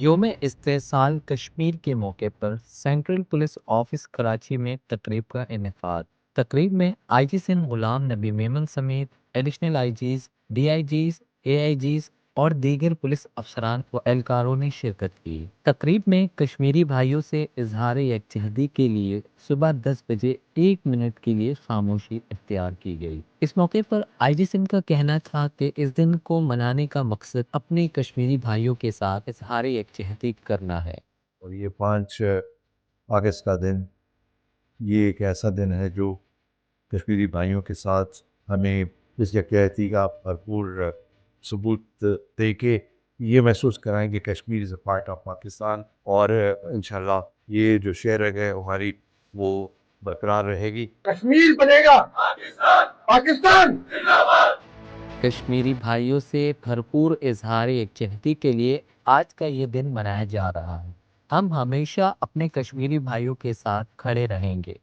یوم استحصال کشمیر کے موقع پر سینٹرل پولیس آفس کراچی میں تقریب کا انعقاد۔ تقریب میں آئی جی سندھ غلام نبی میمن سمیت additional I Gs, D I جیز، اے آئی جیز اور دیگر پولیس افسران و اہلکاروں نے شرکت کی۔ تقریب میں کشمیری بھائیوں سے اظہار یکجہتی کے لیے صبح 10 بجے 1 منٹ کے لیے خاموشی اختیار کی گئی۔ اس موقع پر آئی جی سندھ کا کہنا تھا کہ اس دن کو منانے کا مقصد اپنے کشمیری بھائیوں کے ساتھ اظہار یکجہتی کرنا ہے۔ اور یہ 5 اگست کا دن یہ ایک ایسا دن ہے جو کشمیری بھائیوں کے ساتھ ہمیں اس یکجہتی کا بھرپور ثبوت دے کے یہ محسوس کرائیں کہ کشمیر از اے پارٹ آف پاکستان، اور انشاءاللہ یہ جو شعر ہے ہماری وہ برقرار رہے گی۔ کشمیر بنے گا پاکستان۔ کشمیری بھائیوں سے بھرپور اظہار یکجہتی کے لیے آج کا یہ دن منایا جا رہا ہے۔ ہم ہمیشہ اپنے کشمیری بھائیوں کے ساتھ کھڑے رہیں گے۔